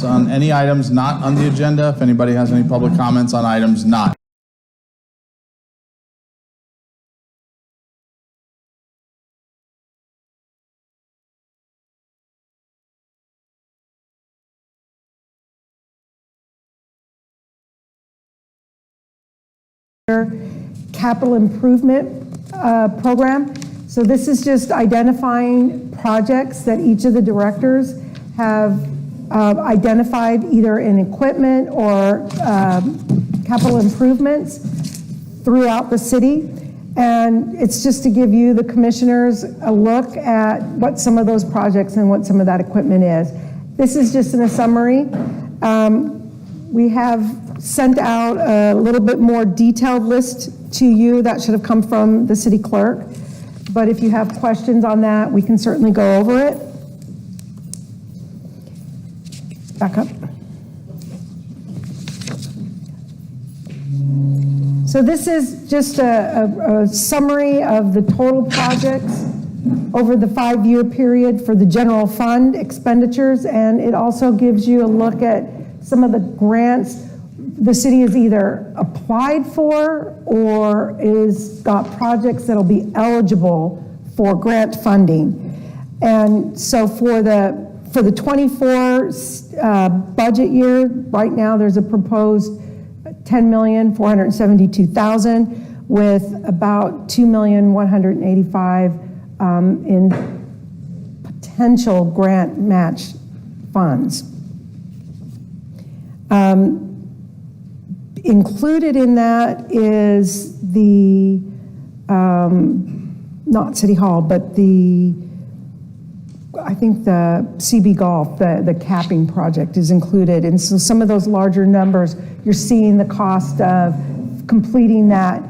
comments on any items not on the agenda? If anybody has any public comments on items not. Capital improvement program. So this is just identifying projects that each of the directors have identified either in equipment or capital improvements throughout the city. And it's just to give you, the commissioners, a look at what some of those projects and what some of that equipment is. This is just in a summary. We have sent out a little bit more detailed list to you. That should have come from the city clerk. But if you have questions on that, we can certainly go over it. Back up. So this is just a summary of the total projects over the 5-year period for the general fund expenditures, and it also gives you a look at some of the grants the city has either applied for or is got projects that'll be eligible for grant funding. And so for the 24 budget year, right now there's a proposed $10,472,000 with about $2,185,000 in potential grant match funds. Included in that is the, not City Hall, but I think the CB Golf, the capping project is included. And so some of those larger numbers, you're seeing the cost of completing that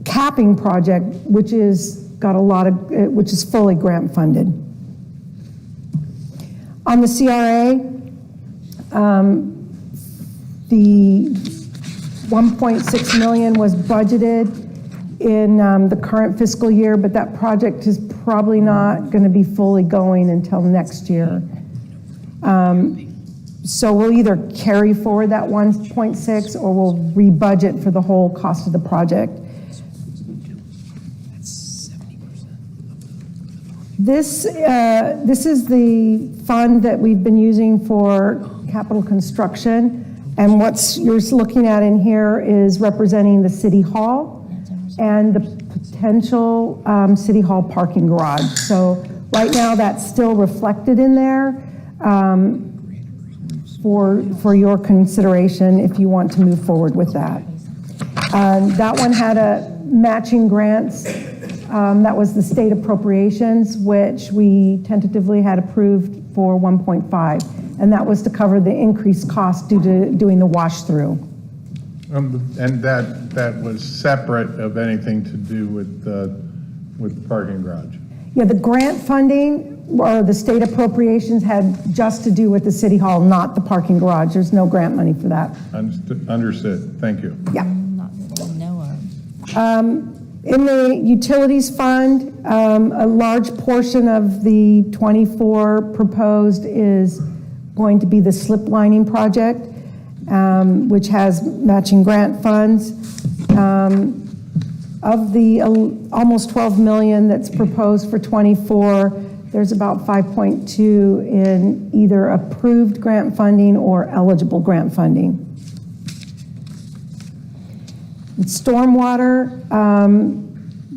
capping project, which is which is fully grant funded. On the CRA, the $1.6 million was budgeted in the current fiscal year, but that project is probably not going to be fully going until next year. So we'll either carry forward that 1.6 or we'll rebudget for the whole cost of the project. This is the fund that we've been using for capital construction. And what you're looking at in here is representing the City Hall and the potential City Hall parking garage. So right now that's still reflected in there for your consideration if you want to move forward with that. That one had a matching grants. That was the state appropriations, which we tentatively had approved for 1.5. And that was to cover the increased cost due to doing the wash through. And that was separate of anything to do with the parking garage? Yeah, the grant funding or the state appropriations had just to do with the City Hall, not the parking garage. There's no grant money for that. Understood. Thank you. Yeah. In the utilities fund, a large portion of the 24 proposed is going to be the slip lining project, which has matching grant funds. Of the almost 12 million that's proposed for 24, there's about 5.2 in either approved grant funding or eligible grant funding. In stormwater,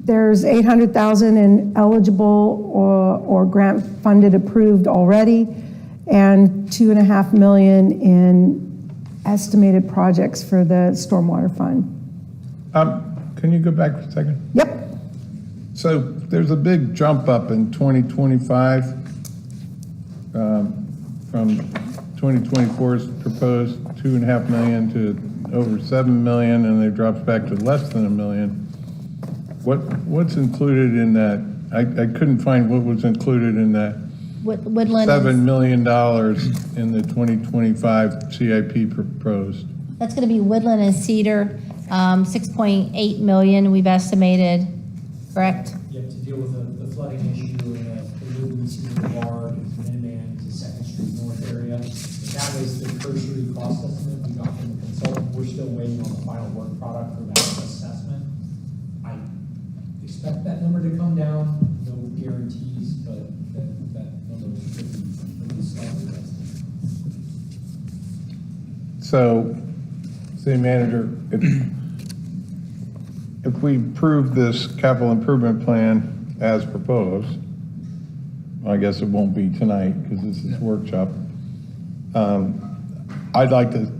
there's 800,000 in eligible or grant funded approved already, and 2.5 million in estimated projects for the stormwater fund. Can you go back for a second? Yep. So there's a big jump up in 2025 from 2024's proposed 2.5 million to over 7 million, and it drops back to less than $1 million. What's included in that? I couldn't find what was included in that. Woodland $7 million in the 2025 CIP proposed. That's going to be Woodland and Cedar, 6.8 million we've estimated, correct? You have to deal with the flooding issue in the Woodland Cedar Boulevard, Minuteman to 2nd Street North area. cost estimate we got from the consultant. We're still waiting on the final work product for that assessment. I expect that number to come down, no guarantees, but that number should be slightly less. So, city manager, if we approve this capital improvement plan as proposed, I guess it won't be tonight because this is workshop. I'd like to,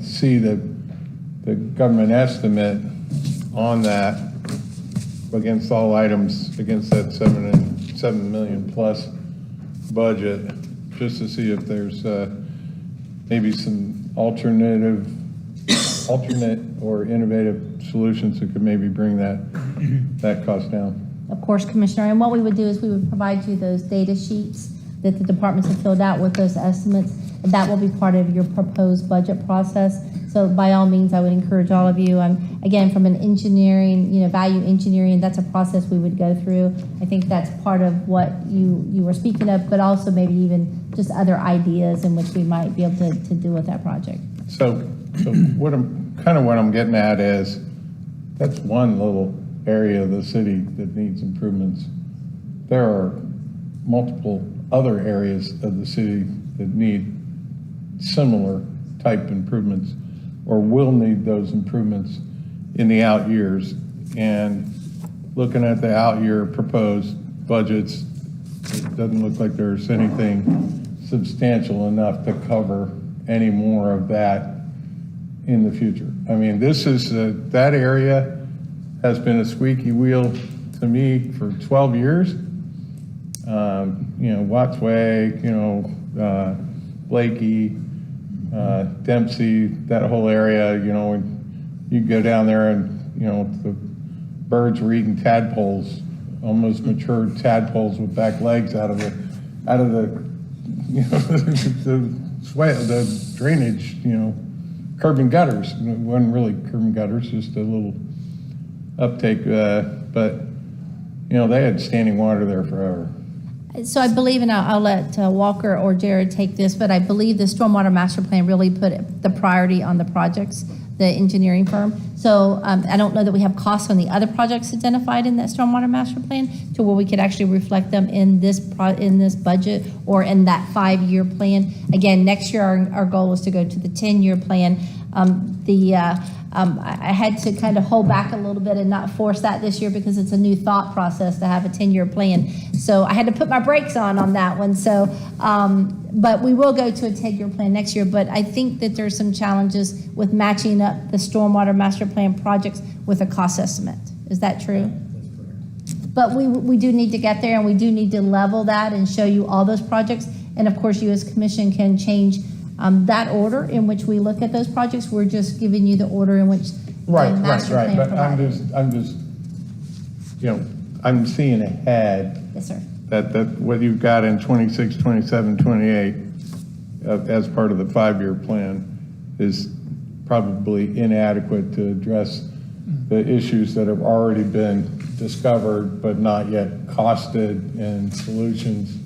see the government estimate on that against all items, against that 7 million plus budget, just to see if there's maybe some alternate or innovative solutions that could maybe bring that cost down. Of course, Commissioner, and what we would do is we would provide you those data sheets that the departments have filled out with those estimates, and that will be part of your proposed budget process. So by all means, I would encourage all of you, again, from an engineering, value engineering, that's a process we would go through. I think that's part of what you were speaking of, but also maybe even just other ideas in which we might be able to do with that project. So what I'm getting at is, that's one little area of the city that needs improvements. There are multiple other areas of the city that need similar type improvements or will need those improvements in the out years. And looking at the out year proposed budgets, it doesn't look like there's anything substantial enough to cover any more of that in the future. I mean, this is, that area has been a squeaky wheel to me for 12 years. Watts Way, Blakey, Dempsey, that whole area, you go down there and, the birds were eating tadpoles, almost mature tadpoles with back legs out of the the drainage, curb and gutters. It wasn't really curb and gutters, just a little uptake, but they had standing water there forever. So I believe, and I'll let Walker or Jared take this, but I believe the Stormwater Master Plan really put the priority on the projects, the engineering firm. So I don't know that we have costs on the other projects identified in that Stormwater Master Plan to where we could actually reflect them in this budget or in that 5-year plan. Again, next year our goal is to go to the 10-year plan. I had to kind of hold back a little bit and not force that this year because it's a new thought process to have a 10-year plan. So I had to put my brakes on that one. So, but we will go to a 10-year plan next year. But I think that there's some challenges with matching up the Stormwater Master Plan projects with a cost estimate. Is that true? That's correct. But we do need to get there, and we do need to level that and show you all those projects. And of course, you as commission can change that order in which we look at those projects. We're just giving you the order in which the master plan But provided. I'm just, I'm seeing ahead Yes, sir. that what you've got in 26, 27, 28 as part of the 5-year plan is probably inadequate to address the issues that have already been discovered but not yet costed and solutions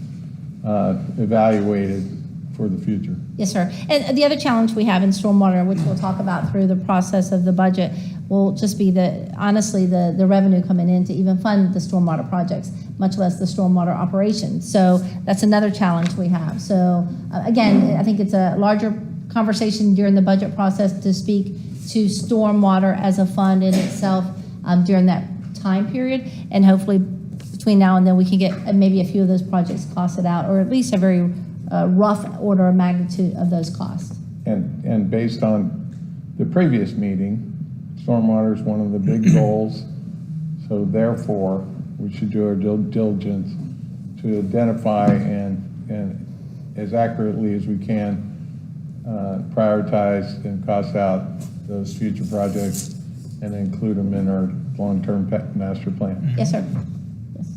evaluated for the future. Yes, sir. And the other challenge we have in stormwater, which we'll talk about through the process of the budget, will just be honestly, the revenue coming in to even fund the stormwater projects, much less the stormwater operations. So that's another challenge we have. So again, I think it's a larger conversation during the budget process to speak to stormwater as a fund in itself during that time period. And hopefully between now and then we can get maybe a few of those projects costed out, or at least a very rough order of magnitude of those costs. And based on the previous meeting, stormwater is one of the big goals. So therefore, we should do our due diligence to identify and as accurately as we can prioritize and cost out those future projects and include them in our long-term master plan. Yes, sir. Yes.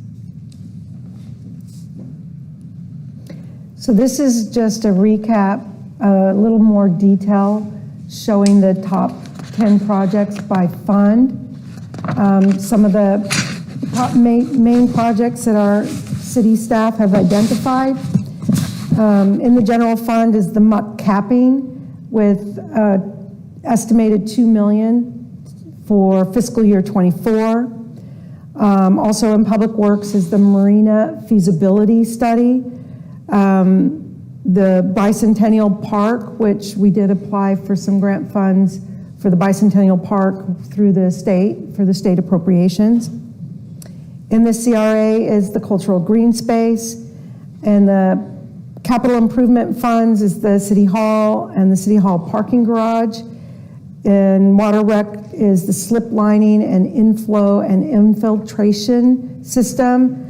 So this is just a recap, a little more detail showing the top 10 projects by fund. Some of the top main projects that our city staff have identified. In the general fund is the muck capping. with estimated $2 million for fiscal year '24. Also in Public Works is the Marina feasibility study. The Bicentennial Park, which we did apply for some grant funds for the Bicentennial Park through the state, for the state appropriations. In the CRA is the Cultural Green Space, and the Capital Improvement Funds is the City Hall and the City Hall parking garage. In Water Rec is the slip lining and inflow and infiltration system.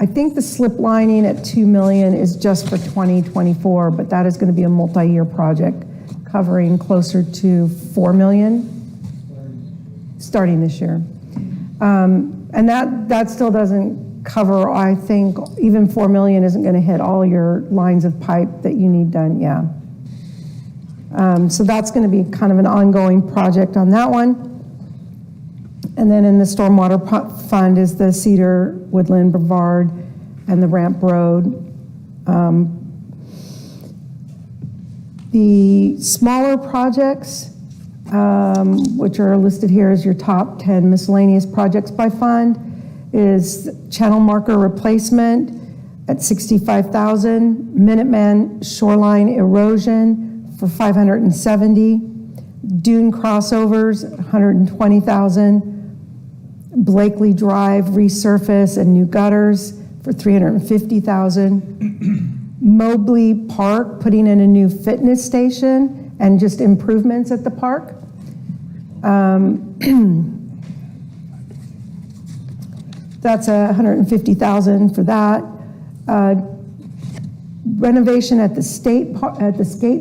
I think the slip lining at $2 million is just for 2024, but that is going to be a multi-year project covering closer to $4 million starting this year. And that still doesn't cover, I think, even $4 million isn't going to hit all your lines of pipe that you need done, yeah. So that's going to be kind of an ongoing project on that one. And then in the stormwater fund is the Cedar, Woodland, Brevard, and the Ramp Road. The smaller projects, which are listed here as your top 10 miscellaneous projects by fund, is channel marker replacement at $65,000, Minuteman shoreline erosion for $570, dune crossovers $120,000, Blakely Drive resurface and new gutters for $350,000, Mobley Park putting in a new fitness station and just improvements at the park. That's $150,000 for that. Renovation at the skate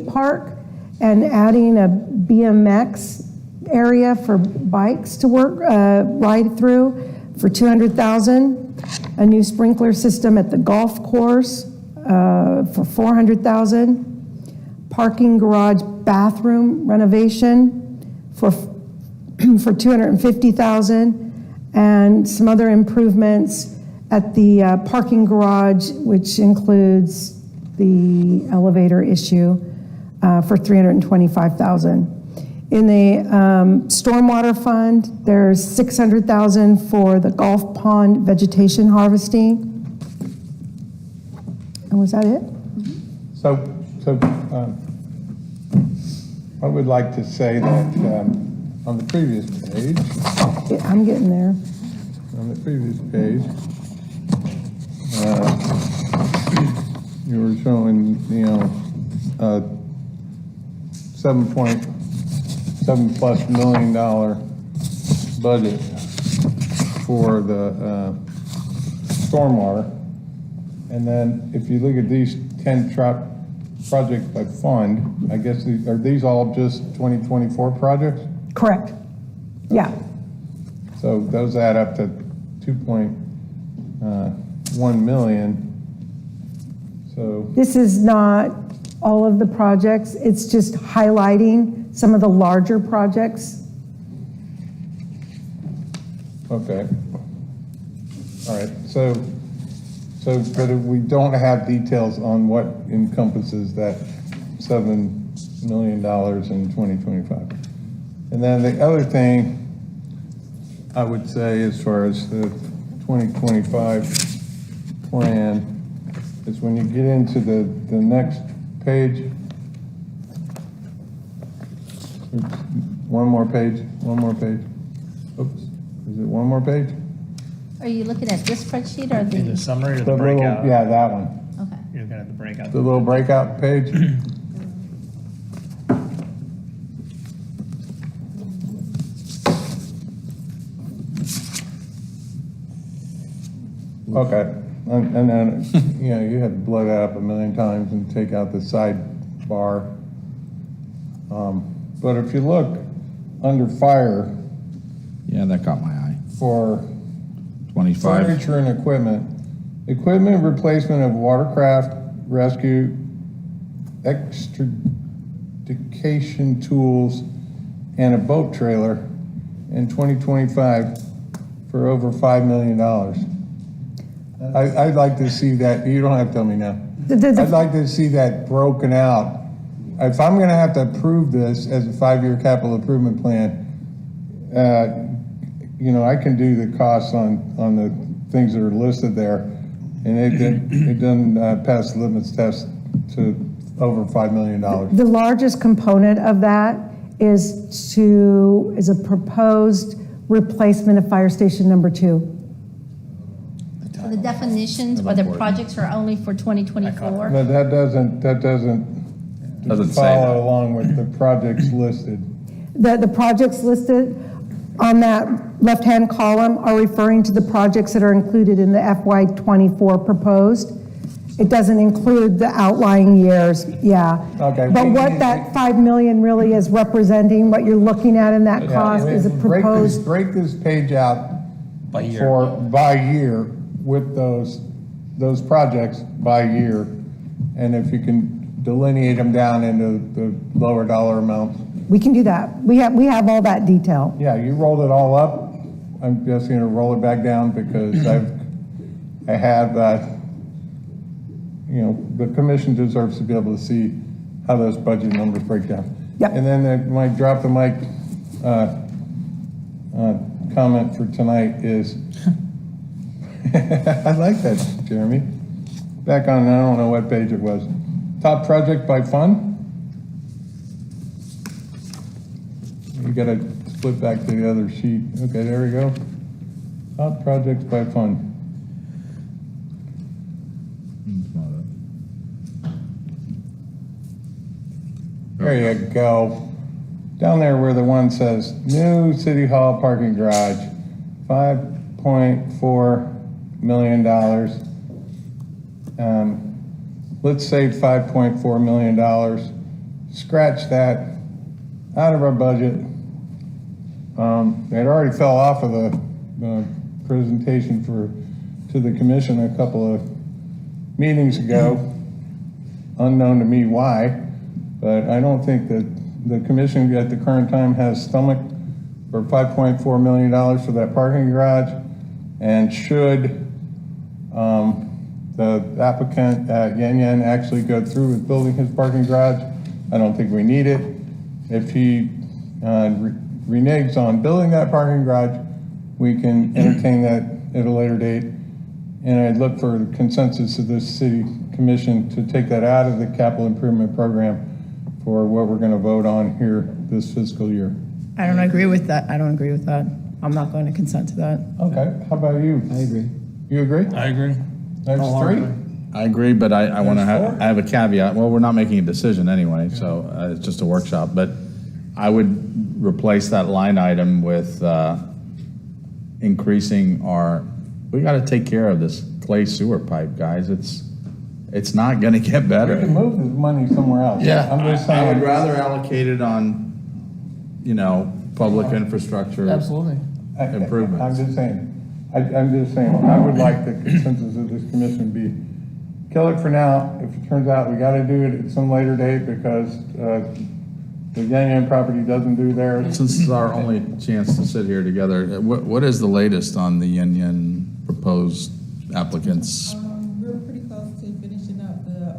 park and adding a BMX area for bikes to ride through for $200,000. A new sprinkler system at the golf course for $400,000. Parking garage bathroom renovation for $250,000. And some other improvements at the parking garage, which includes the elevator issue for $325,000. In the stormwater fund, there's $600,000 for the golf pond vegetation harvesting. And was that it? So I would like to say that on the previous page, Yeah, I'm getting there. on the previous page, you were showing, $7.7+ million budget for the stormwater. And then if you look at these 10 projects by fund, I guess, are these all just 2024 projects? Correct. Yeah. So those add up to 2.1 million. So, This is not all of the projects. It's just highlighting some of the larger projects. okay. All right, so, but we don't have details on what encompasses that $7 million in 2025. And then the other thing I would say as far as the 2025 plan is when you get into the next page, oops, one more page. Oops, is it one more page? Are you looking at this spreadsheet or The the? summary or The the little, breakout? yeah, that one, Okay. You're looking at the breakout. the little breakout page. Okay, and then, you have to blow that up a million times and take out the sidebar. But if you look under fire Yeah, that caught my eye. for 25. furniture and equipment replacement of watercraft rescue, extrication tools, and a boat trailer in 2025 for over $5 million. I'd like to see that, you don't have to tell me now. I'd like to see that broken out if I'm gonna have to approve this as a 5-year capital improvement plan, you know, I can do the costs on the things that are listed there, and it doesn't pass the limits test to over $5 million. The largest component of that is a proposed replacement of Fire Station Number 2. So the definitions or the projects are only for 2024? But that doesn't Doesn't say follow that. along with the projects listed. The projects listed on that left-hand column are referring to the projects that are included in the FY '24 proposed. It doesn't include the outlying years, yeah. Okay. But what that 5 million really is representing, what you're looking at in that cost is a proposed, Break this page out by year with those projects by year. And if you can delineate them down into the lower dollar amounts. we can do that. We have all that detail. Yeah, you rolled it all up. I'm just gonna roll it back down because I have you know, the commission deserves to be able to see how those budget numbers break down. Yep. And then my drop the mic comment for tonight is, I like that, Jeremy. Back on, I don't know what page it was. Top project by fund? You gotta flip back to the other sheet. Okay, there we go. Top projects by fund. There you go. Down there where the one says, new city hall parking garage, $5.4 million. Let's save $5.4 million. Scratch that out of our budget. It already fell off of the presentation to the commission a couple of meetings ago. Unknown to me why. But I don't think that the commission at the current time has stomach for $5.4 million for that parking garage. And should the applicant at Yan Yan actually go through with building his parking garage, I don't think we need it. If he reneges on building that parking garage, we can entertain that at a later date. And I'd look for the consensus of this city commission to take that out of the capital improvement program for what we're going to vote on here this fiscal year. I don't agree with that. I don't agree with that. I'm not going to consent to that. Okay, how about you? I agree. You agree? I agree. There's three? I agree, but I want to There's have, four? I have a caveat. Well, we're not making a decision anyway, so it's just a workshop. But I would replace that line item with increasing we got to take care of this clay sewer pipe, guys. It's not going to get We better. can move the money somewhere else. I'm just I would saying. rather allocate it on, public infrastructure. Absolutely. improvements. I'm just saying, I'm just saying, I would like the consensus of this commission be, kill it for now. If it turns out we gotta do it at some later date because, the Yan Yan property doesn't do theirs. Since it's our only chance to sit here together, what is the latest on the Yin Yin proposed applicants? We're pretty close to finishing up the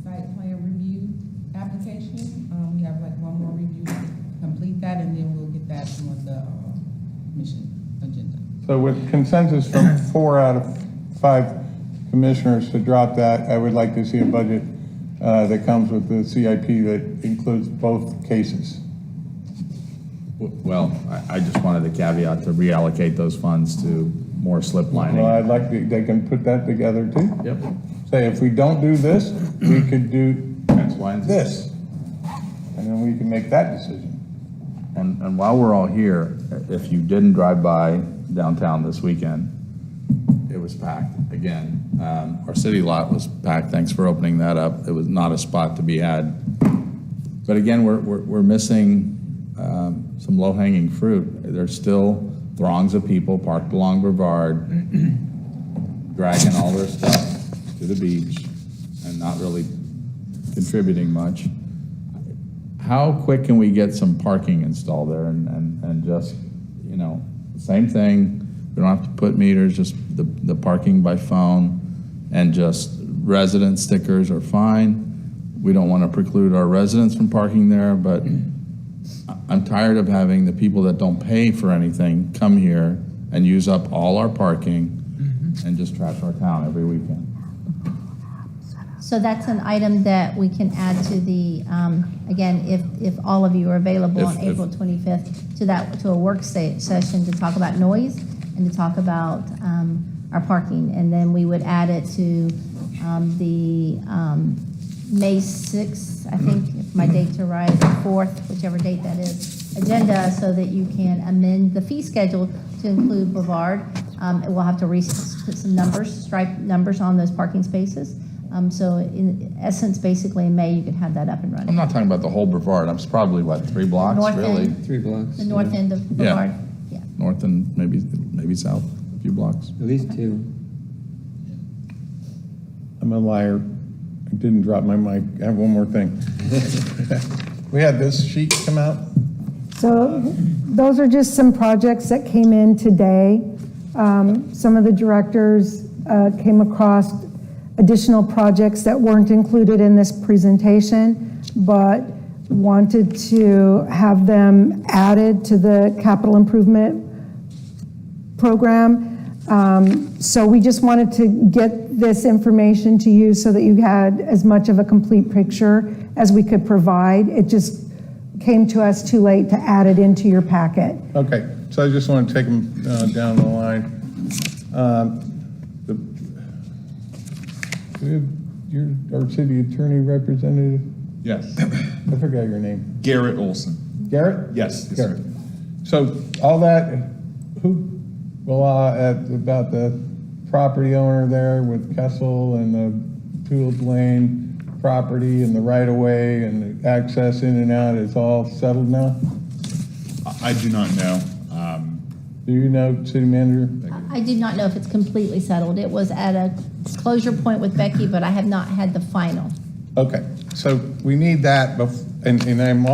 site plan review application. We have like one more review to complete that, and then we'll get that on the commission agenda. So with consensus from 4 out of 5 commissioners to drop that, I would like to see a budget that comes with the CIP that includes both cases. Well, I just wanted the caveat to reallocate those funds to more slip Well, lining. I'd like they can put that together too. Yep. Say, if we don't do this, we could do X, Y, and Z. this. And then we can make that decision. And while we're all here, if you didn't drive by downtown this weekend, it was packed again. Our city lot was packed. Thanks for opening that up. It was not a spot to be had. But again, we're missing some low-hanging fruit. There's still throngs of people parked along Brevard, dragging all their stuff to the beach and not really contributing much. How quick can we get some parking installed there and just, same thing, we don't have to put meters, just the parking by phone and just resident stickers are fine. we don't want to preclude our residents from parking there, but I'm tired of having the people that don't pay for anything come here and use up all our parking and just trash our town every weekend. So that's an item that we can add to the, again, if all of you are available on If- April 25th to a work session to talk about noise and to talk about our parking. And then we would add it to the May 6th, I think, if my dates are right, or 4th, whichever date that is, agenda, so that you can amend the fee schedule to include Brevard. We'll have to put some numbers, stripe numbers on those parking spaces. So in essence, basically in May, you could have that up and I'm running. not talking about the whole Brevard, I'm probably, what, 3 blocks, North really? end. 3 blocks. The north end of Yeah. Brevard, yeah. North and maybe south, a few blocks. At least 2. I'm a liar. I didn't drop my mic. I have one more thing. We had this sheet come out. So those are just some projects that came in today. Some of the directors came across additional projects that weren't included in this presentation, but wanted to have them added to the capital improvement program. So we just wanted to get this information to you so that you had as much of a complete picture as we could provide. It just came to us too late to add it into your packet. Okay, so I just want to take them down the line. You're our city attorney representative? Yes. I forgot your name. Garrett Olson. Garrett? Yes. Garrett. So all that, about the property owner there with Kessel and the Tools Lane property and the right-of-way and the access in and out is all settled now? I do not know. Do you know, city manager? I do not know if it's completely settled. It was at a closure point with Becky, but I have not had the final. Okay, so we need that, and I'm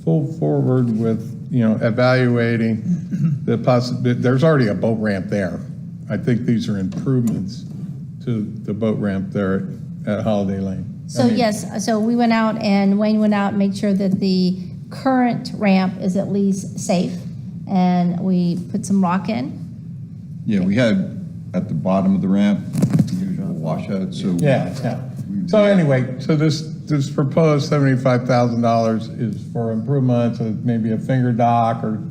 full forward with, evaluating the possibility. There's already a boat ramp there. I think these are improvements to the boat ramp there at Holiday Lane. So yes, so we went out and Wayne went out and made sure that the current ramp is at least safe. And we put some rock in. Yeah, we had at the bottom of the ramp, usual washout, so. Yeah. So anyway, so this proposed $75,000 is for improvements, maybe a finger dock or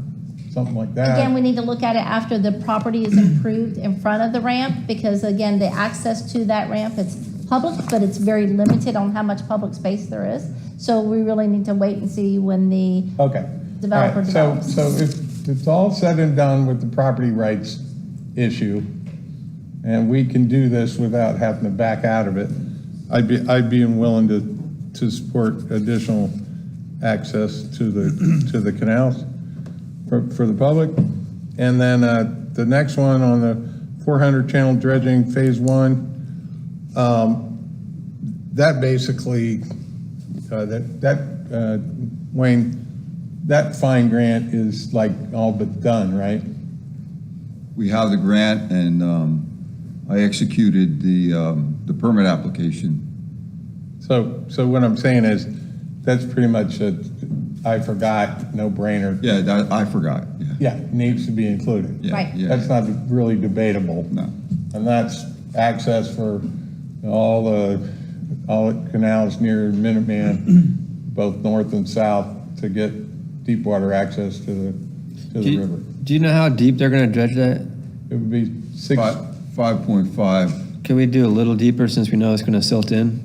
something like that. Again, we need to look at it after the property is improved in front of the ramp, because again, the access to that ramp, it's public, but it's very limited on how much public space there is. So we really need to wait and see when the Okay. developer All right, develops. So if it's all said and done with the property rights issue, and we can do this without having to back out of it, I'd be willing to support additional access to the canals for the public. And then the next one on the 400 channel dredging phase 1, that basically, Wayne, that fine grant is like all but done, right? We have the grant, and I executed the permit application. So what I'm saying is, that's pretty much I forgot, no brainer. Yeah, I forgot, yeah. Yeah, needs to be included. Yeah, Right. yeah. That's not really debatable. No. And that's access for all the canals near Minuteman, both north and south, to get deep water access to the river. Do you know how deep they're going to dredge that? It would be 5.5. Can we do a little deeper since we know it's going to silt in?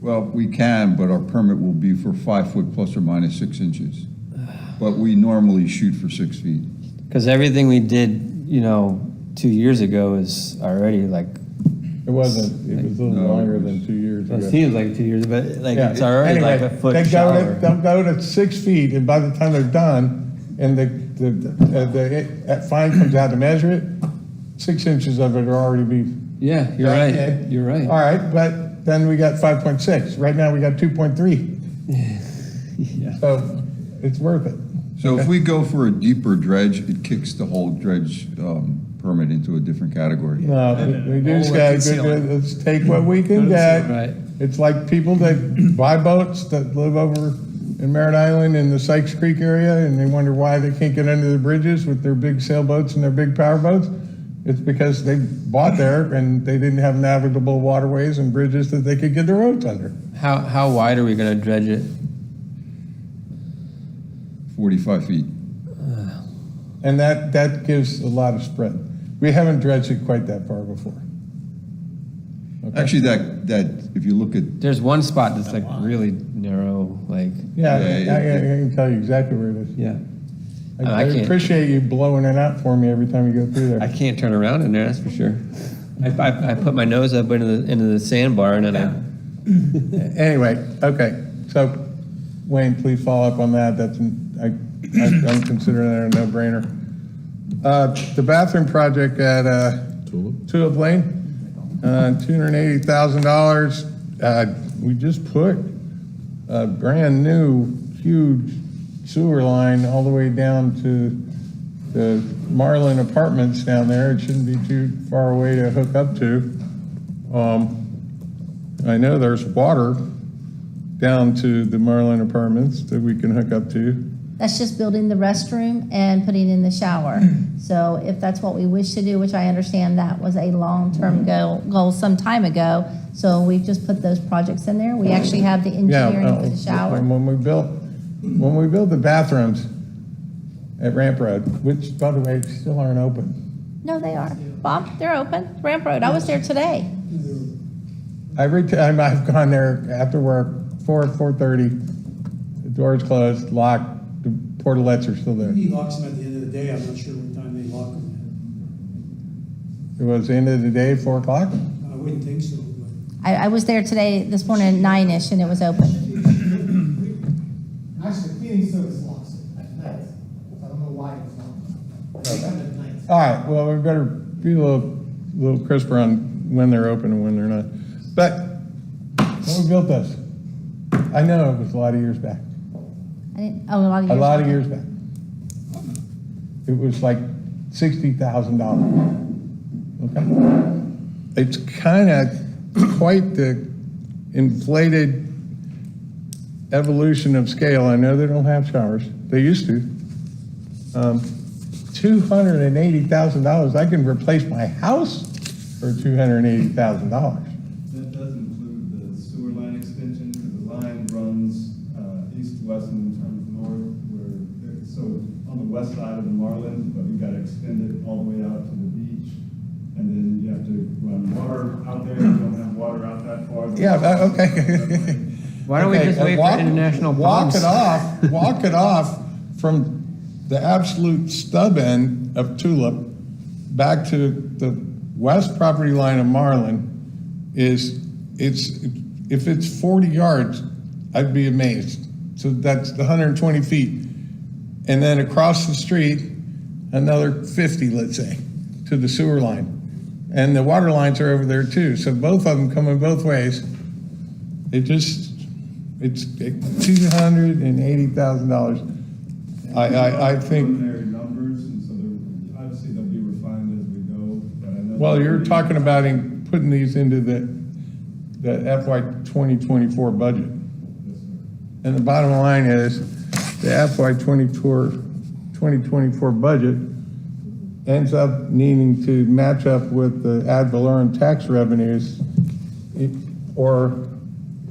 Well, we can, but our permit will be for 5 foot plus or minus 6 inches. But we normally shoot for 6 feet. Because everything we did, 2 years ago is already like, It wasn't, it was a little No, longer it was- than 2 years it ago. seems like 2 years, but like Yeah, it's already anyway, like a foot they'll shallower. go to 6 feet, and by the time they're done, and that fine comes out to measure it, 6 inches of it are already be. Yeah, you're right, right. Ed? You're right. All right, but then we got 5.6. Right now, we got 2.3. Yeah. So it's worth it. So if we go for a deeper dredge, it kicks the whole dredge permit into a different category. No, we just got, let's take what we can Right. get. It's like people that buy boats that live over in Merritt Island in the Sykes Creek area, and they wonder why they can't get under the bridges with their big sailboats and their big power boats. It's because they bought there and they didn't have navigable waterways and bridges that they could get their boats under. How wide are we gonna dredge it? 45 feet. And that gives a lot of spread. We haven't dredged it quite that far before. Okay? Actually, that, if you look at, There's one spot that's like really narrow, like, Yeah, Yeah, I can tell you exactly where it is. yeah. I I can't- appreciate you blowing it out for me every time you go through I there. can't turn around in there, that's for sure. I put my nose up into the sandbar and then I, Anyway, okay, so Wayne, please follow up on that. I'm considering that a no-brainer. The bathroom project at Tulip Lane, $280,000. We just put a brand-new, huge sewer line all the way down to the Marlin Apartments down there. It shouldn't be too far away to hook up to. I know there's water down to the Marlin Apartments that we can hook up to. That's just building the restroom and putting in the shower. So if that's what we wish to do, which I understand that was a long-term goal some time ago, so we've just put those projects in there. We actually have the engineering for the shower. When we built the bathrooms at Ramp Road, which, by the way, still aren't open. No, they are. Bob, they're open. Ramp Road. I was there today. Every time I've gone there after work, 4:30, the door's closed, locked, the portalettes are still there. He locks them at the end of the day. I'm not sure what time they lock them It was the end of the day, 4 o'clock? at. I wouldn't think so, but. I was there today, this morning at 9-ish, and it was open. Actually, cleaning service locks it at night. I don't know why it's locked. They come at night. All right, well, we better be a little crisper on when they're open and when they're not. But when we built this, I know it was a lot of years back. I didn't, oh, a lot of A years. lot of years back. It was like $60,000. Okay? It's kind of quite the inflated evolution of scale. I know they don't have showers. They used to. $280,000. I can replace my house for $280,000. That does include the sewer line extension, because the line runs east-west and turns north, so on the west side of the Marlin, but you've got to extend it all the way out to the beach, and then you have to run water out there, you don't have water out that far. Yeah, okay. why don't we Okay, just wait for walk- international Walk palms? walk it off from the absolute stub end of Tulip back to the west property line of Marlin if it's 40 yards, I'd be amazed. So that's the 120 feet. And then across the street, another 50, let's say, to the sewer line. And the water lines are over there too. So both of them coming both ways. It's $280,000. I think, Preliminary numbers, and so obviously they'll be refined as we go, but I know. well, you're talking about putting these into the FY 2024 budget. Yes, sir. And the bottom line is, the FY 2024 budget ends up needing to match up with the ad valorem tax revenues or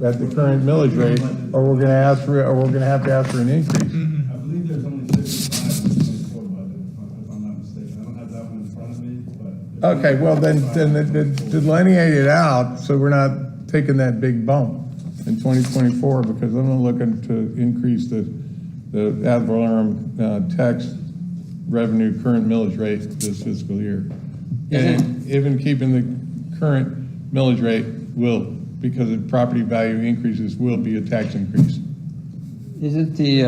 at the current millage rate, or we're gonna have to ask for an increase. I believe there's only 55 in the 24 budget, if I'm not mistaken. I don't have that one in front of me, but. Okay, well, then delineate it out, so we're not taking that big bump in 2024, because I'm not looking to increase the ad valorem tax revenue current millage rate this fiscal year. And even keeping the current millage rate will, because of property value increases, will be a tax increase. Isn't the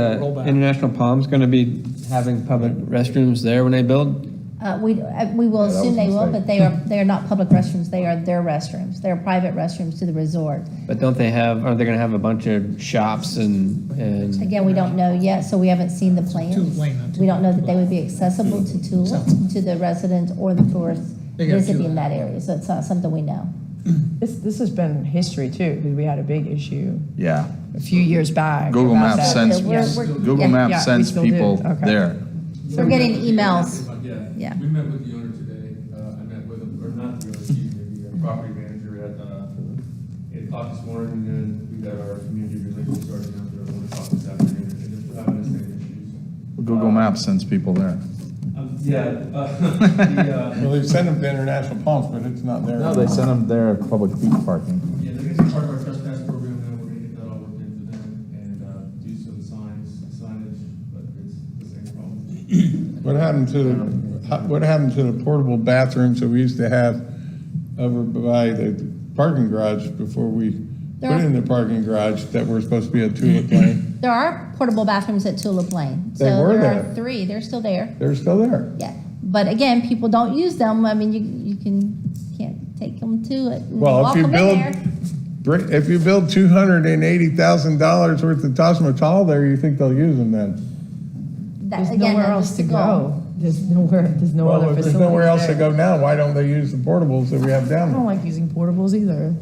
International Palms gonna be having public restrooms there when they build? We will assume they will, but they are not public restrooms. They are their restrooms. They're private restrooms to the resort. But aren't they gonna have a bunch of shops and Again, we don't know yet, so we haven't seen the plans. We don't know that they would be accessible to Tulip, to the residents or the tourists visiting that area, so it's not something we know. This has been history too, because we had a big issue Yeah. a few years back. Google about Maps that. sends, We're- Google yeah. Maps Yeah, we sends still do. people Okay. there. We're getting emails. Yeah. We met with the owner today. I met with him, or not the owner, excuse me, the property manager at 8 o'clock this morning, and then we got our community relations starting out there at 1 o'clock this afternoon, and they're having the same issues. Google Maps sends people there. Well, they sent them to International Palms, but it's not there. No, they send them there at public beach parking. Yeah, they're gonna be part of our trespass program now, we're gonna get that all worked in for them, and do some signage, but it's the same problem. What happened to the portable bathrooms that we used to have over by the parking garage before we There put are- in the parking garage that were supposed to be at Tulip Lane? There are portable bathrooms at Tulip Lane. They were So there there. are 3, they're still there. They're still there. Yeah, but again, people don't use them. I mean, you can't take them to it. and Well, walk if you them in build, there. if you build $280,000 worth of Taj Mahal there, you think they'll use them then? There's Again, nowhere that else is to the go. There's no Well, other if facilities there's nowhere else to there. go now, why don't they use the portables that we have down I don't there? like using portables either.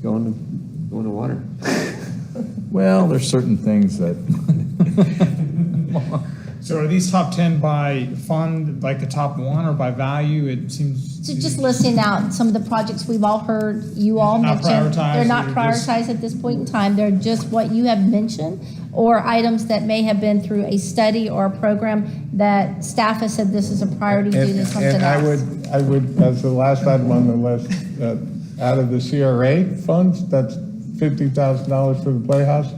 Going to water. Well, there's certain things that, So are these top 10 by fund, like the top 1, or by value? It seems. So just listing out some of the projects we've all heard you all Not mention. prioritized, They're not they're just- prioritized at this point in time. They're just what you have mentioned, or items that may have been through a study or a program that staff has said this is a priority due to something And else. I would, as the last item on the list, out of the CRA funds, that's $50,000 for the Playhouse.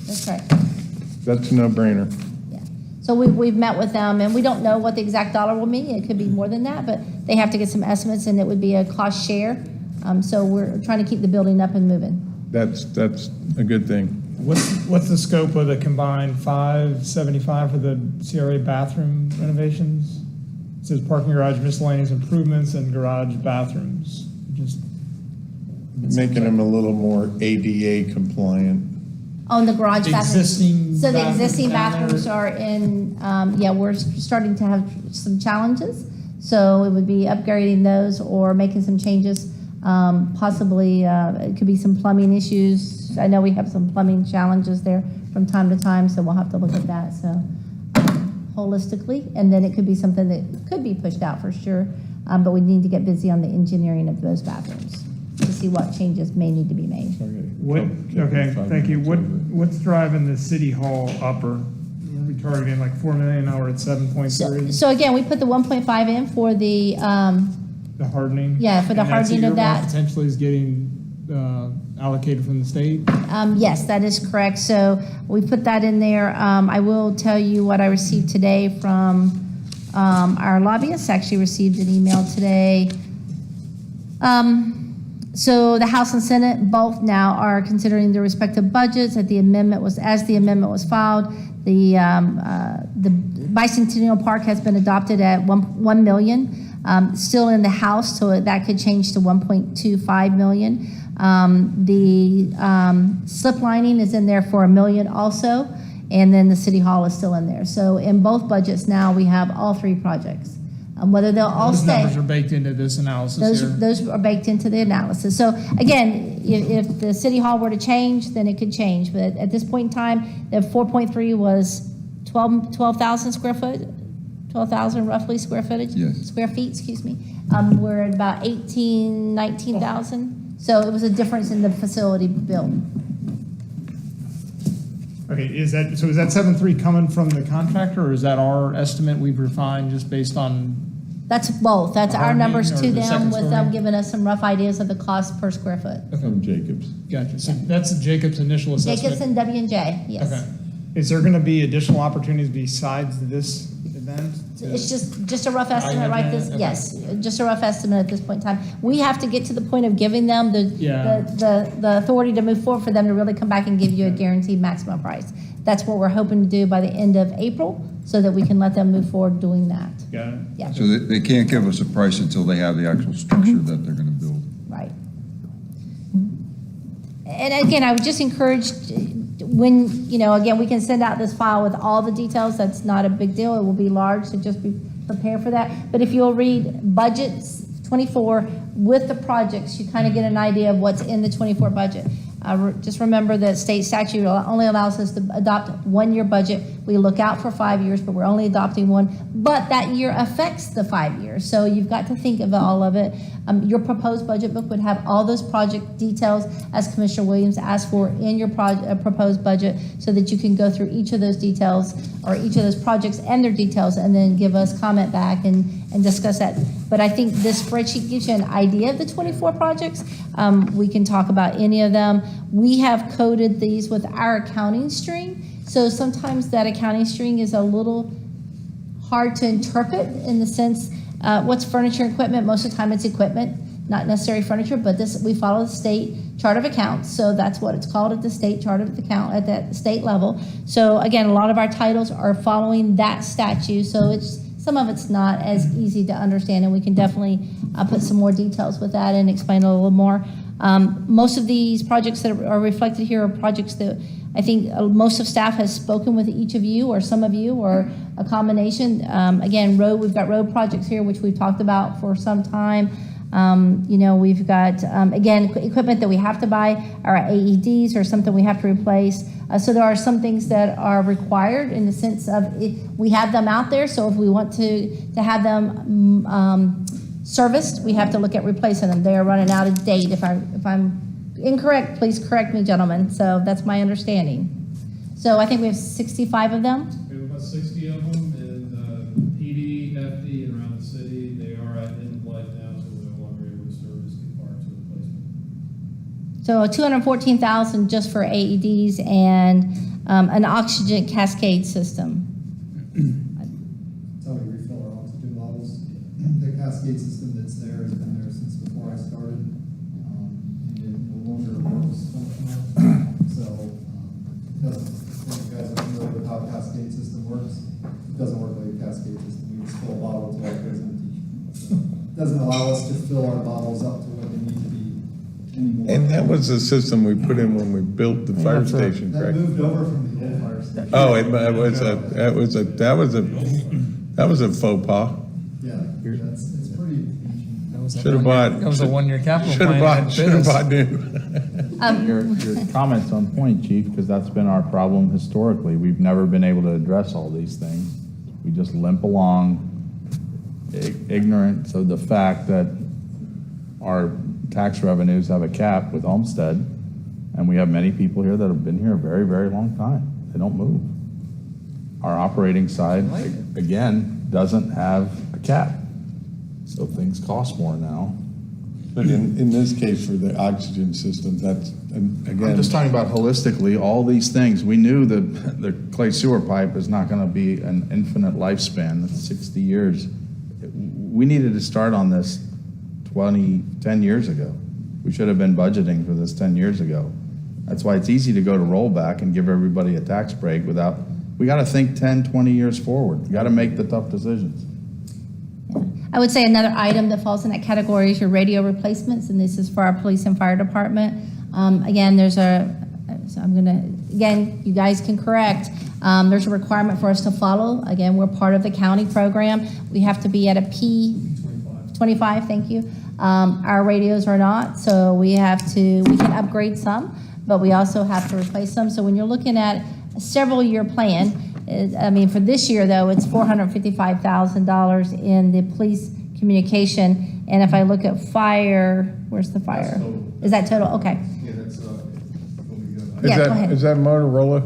That's right. That's a no-brainer. Yeah. So we've met with them, and we don't know what the exact dollar will be. It could be more than that, but they have to get some estimates, and it would be a cost share. So we're trying to keep the building up and moving. That's a good thing. What's the scope of the combined 575 for the CRA bathroom renovations? It says parking garage miscellaneous improvements and garage bathrooms. Just Making them a little more ADA compliant. On the garage bathrooms. Existing So the bathrooms existing down there? bathrooms are in, yeah, we're starting to have some challenges. So it would be upgrading those or making some changes. Possibly, it could be some plumbing issues. I know we have some plumbing challenges there from time to time, so we'll have to look at that, so holistically. And then it could be something that could be pushed out for sure, but we need to get busy on the engineering of those bathrooms to see what changes may need to be made. Okay, thank you. What's driving the city hall upper? Are we targeting like 4 million, now we're at 7.3? So again, we put the 1.5 in for the, The hardening? Yeah, for the And that's hardening of earmarked that. Potentially is getting allocated from the state? yes, that is correct. So we put that in there. I will tell you what I received today from our lobbyists. Actually received an email today. So the House and Senate both now are considering their respective budgets. As the amendment was filed, the Bicentennial Park has been adopted at 1 million. Still in the House, so that could change to 1.25 million. The slip lining is in there for $1 million also, and then the City Hall is still in there. So in both budgets now, we have all 3 projects. Whether they'll all Those stay. numbers are baked into this analysis here. Those are baked into the analysis. So again, if the City Hall were to change, then it could change. But at this point in time, the 4.3 was 12,000 square foot, 12,000 roughly square footage? Yes. Square feet, excuse me. We're at about 19,000. So it was a difference in the facility built. Okay, is that 7.3 coming from the contractor, or is that our estimate we've refined just based on? That's both. That's our Hardening numbers or to the them second with them story? giving us some rough ideas of the cost per square foot. From Jacobs. Gotcha, so that's Jacob's initial assessment? Jacobs and W&J, yes. Okay. Is there gonna be additional opportunities besides this event? It's just a rough estimate, right? This, Okay. yes, just a rough estimate at this point in time. We have to get to the point of giving them Yeah. the authority to move forward for them to really come back and give you a guaranteed maximum price. That's what we're hoping to do by the end of April, so that we can let them move forward doing that. Got it. Yeah, So they can't give us a price until they have the actual structure that they're gonna build. right. And again, I would just encourage, when, again, we can send out this file with all the details. That's not a big deal. It will be large, so just be prepared for that. But if you'll read budgets 24 with the projects, you kind of get an idea of what's in the 24 budget. Just remember that state statute only allows us to adopt 1-year budget. We look out for 5 years, but we're only adopting one. But that year affects the 5 years, so you've got to think of all of it. Your proposed budget book would have all those project details as Commissioner Williams asked for in your proposed budget, so that you can go through each of those details or each of those projects and their details, and then give us comment back and discuss that. But I think this spreadsheet gives you an idea of the 24 projects. We can talk about any of them. We have coded these with our accounting string, so sometimes that accounting string is a little hard to interpret in the sense, what's furniture and equipment? Most of the time it's equipment, not necessarily furniture, but we follow the state chart of accounts, so that's what it's called at the state chart of account at that state level. So again, a lot of our titles are following that statute, so some of it's not as easy to understand, and we can definitely put some more details with that and explain a little more. Most of these projects that are reflected here are projects that I think most of staff has spoken with each of you or some of you or a combination. Again, we've got road projects here, which we've talked about for some time. We've got, again, equipment that we have to buy, our AEDs or something we have to replace. So there are some things that are required in the sense of we have them out there. So if we want to have them serviced, we have to look at replacing them. They are running out of date. If I'm incorrect, please correct me, gentlemen. So that's my understanding. So I think we have 65 of them. We have about 60 of them, and PD, FD, and around the city, they are at end of life now, so we're no longer able to service the parts or replacement. So 214,000 just for AEDs and an oxygen cascade system. That's how we refill our oxygen bottles. The cascade system that's there has been there since before I started. And it no longer works functional. So, it doesn't, if you guys are familiar with how a cascade system works, it doesn't work like a cascade system. We just fill a bottle until it goes empty. So, it doesn't allow us to fill our bottles up to what they need to be anymore. And that was the system we put in when we built the fire station, That correct? moved over from the old fire station. Oh, that was a faux pas. Yeah, it's pretty. Should have bought. That was a 1-year capital Should have plan. bought, should have bought new. Your comments on point, Chief, because that's been our problem historically. We've never been able to address all these things. We just limp along, ignorant of the fact that our tax revenues have a cap with Homestead, and we have many people here that have been here a very, very long time. They don't move. Our operating side, again, doesn't have a cap, so things cost more now. But in this case, for the oxygen system, that's, again. I'm just talking about holistically, all these things. We knew that the clay sewer pipe is not gonna be an infinite lifespan, it's 60 years. We needed to start on this 10 years ago. We should have been budgeting for this 10 years ago. That's why it's easy to go to rollback and give everybody a tax break without, we gotta think 10, 20 years forward. We gotta make the tough decisions. I would say another item that falls in that category is your radio replacements, and this is for our police and fire department. Again, you guys can correct. There's a requirement for us to follow. Again, we're part of the county program. We have to be at a P25, thank you. Our radios are not, so we can upgrade some, but we also have to replace some. So when you're looking at a several-year plan, for this year, though, it's $455,000 in the police communication. And if I look at fire, where's the fire? That's total. Is that total? Okay. Yeah, that's, what we got. Yeah, go ahead. Is that Motorola?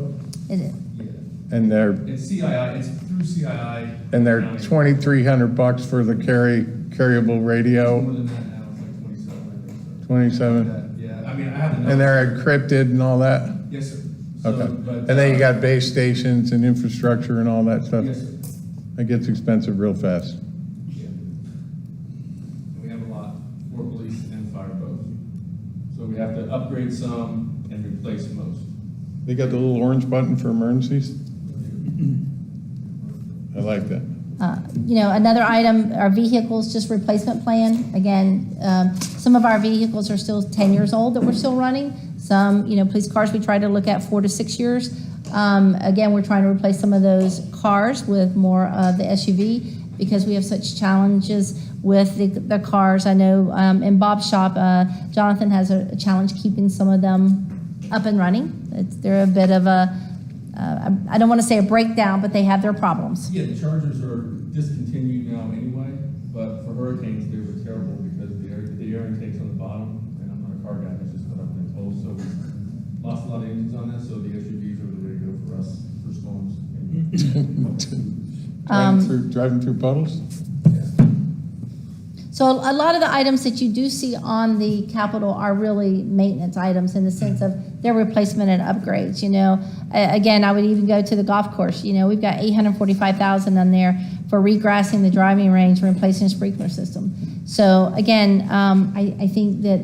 Is it? Yeah. And they're, It's CII, it's through CII. and they're $2,300 for the carryable radio, More than that now, it's like 27, I think. 27? Yeah, I have the. And they're encrypted and all that? Yes, sir. So, Okay. but, And then you got base stations and infrastructure and all that stuff? Yes, sir. That gets expensive real fast. Yeah. And we have a lot for police and fire both. So we have to upgrade some and replace most. They got the little orange button for emergencies? I like that. Another item, our vehicles, just replacement plan. Again, some of our vehicles are still 10 years old that we're still running. Some, police cars, we try to look at 4 to 6 years. Again, we're trying to replace some of those cars with more of the SUV because we have such challenges with the cars. I know in Bob's shop, Jonathan has a challenge keeping some of them up and running. They're a bit of a, I don't want to say a breakdown, but they have their problems. Yeah, the Chargers are discontinued now anyway, but for hurricanes, they were terrible because the air intake's on the bottom, and I'm not a car guy, that's just what I've been told, so we lost a lot of engines on that, so the SUVs are the way to go for us, for storms. Driving through puddles? So a lot of the items that you do see on the capital are really maintenance items in the sense of their replacement and upgrades, Again, I would even go to the golf course, we've got $845,000 on there for regrassing the driving range and replacing the sprinkler system. So again, I think that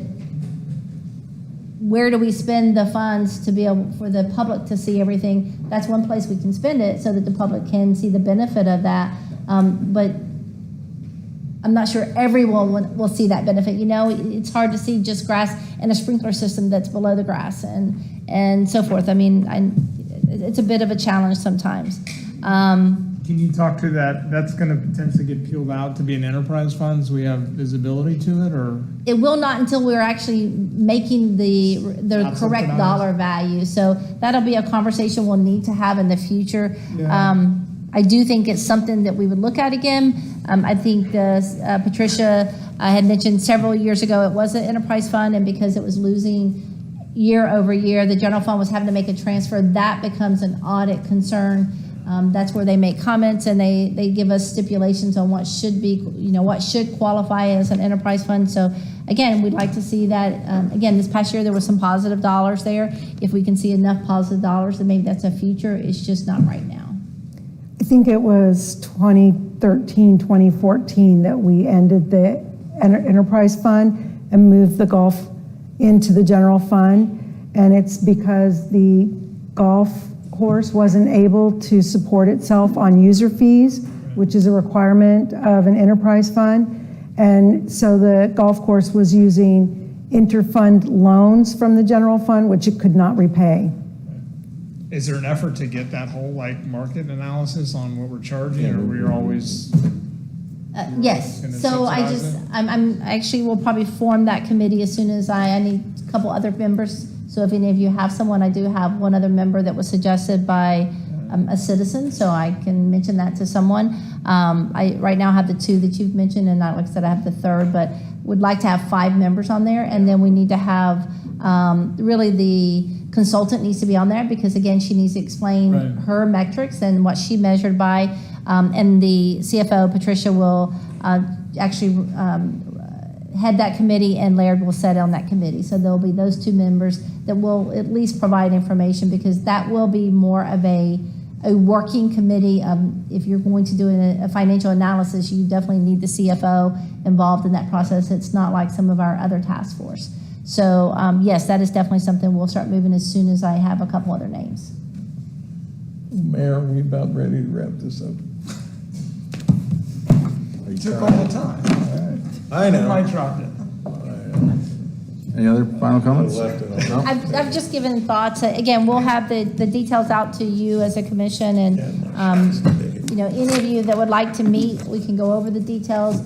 where do we spend the funds to be able for the public to see everything? That's one place we can spend it so that the public can see the benefit of that. But I'm not sure everyone will see that benefit. It's hard to see just grass and a sprinkler system that's below the grass and so forth. I mean, it's a bit of a challenge sometimes. Can you talk to that? That's going to potentially get peeled out to be an enterprise fund, so we have visibility to it, or? It will not until we're actually making the correct subsidized? dollar value. So that'll be a conversation we'll need to have in the future. Yeah. I do think it's something that we would look at again. I think Patricia had mentioned several years ago it was an enterprise fund, and because it was losing year over year, the general fund was having to make a transfer. That becomes an audit concern. That's where they make comments and they give us stipulations on what should be, what should qualify as an enterprise fund. So again, we'd like to see that. Again, this past year there was some positive dollars there. If we can see enough positive dollars, then maybe that's a future. It's just not right now. I think it was 2013, 2014 that we ended the enterprise fund and moved the golf into the general fund. And it's because the golf course wasn't able to support itself on user fees, which is a requirement of an enterprise fund. And so the golf course was using interfund loans from the general fund, which it could not repay. Is there an effort to get that whole market analysis on what we're charging, or we're always? Yes, Gonna so I subsidize just, I'm actually will probably form that committee as soon as I need a couple other members. So if any of you have someone, I do have one other member that was suggested by a citizen, so I can mention that to someone. I right now have the 2 that you've mentioned, and like I said, I have the 3rd, but would like to have 5 members on there, and then we need to have really the consultant needs to be on there because again, she needs to explain her metrics and what she measured by, and the CFO Patricia will actually head that committee, and Laird will sit on that committee. So there'll be those 2 members that will at least provide information because that will be more of a working committee. If you're going to do a financial analysis, you definitely need the CFO involved in that process. It's not like some of our other task force. So yes, that is definitely something we'll start moving as soon as I have a couple other names. Mayor, we about ready to wrap this up. Took all the time. I know. Mic dropped it. Any other final comments? No? I've just given thoughts. Again, we'll have the details out to you as a commission, and any of you that would like to meet, we can go over the details.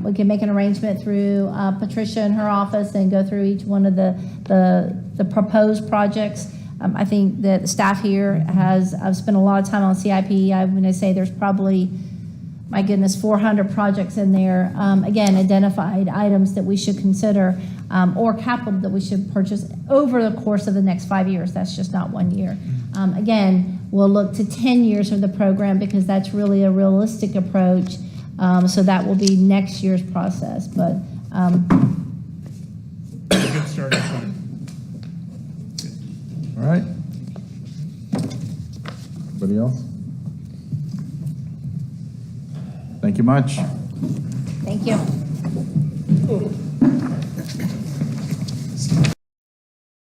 We can make an arrangement through Patricia and her office and go through each one of the proposed projects. I think that the staff here I've spent a lot of time on CIP. I'm going to say there's probably, my goodness, 400 projects in there. Again, identified items that we should consider or capital that we should purchase over the course of the next 5 years. That's just not 1 year. Again, we'll look to 10 years of the program because that's really a realistic approach. So that will be next year's process. But Good starting point. All right. Anybody else? Thank you much. thank you.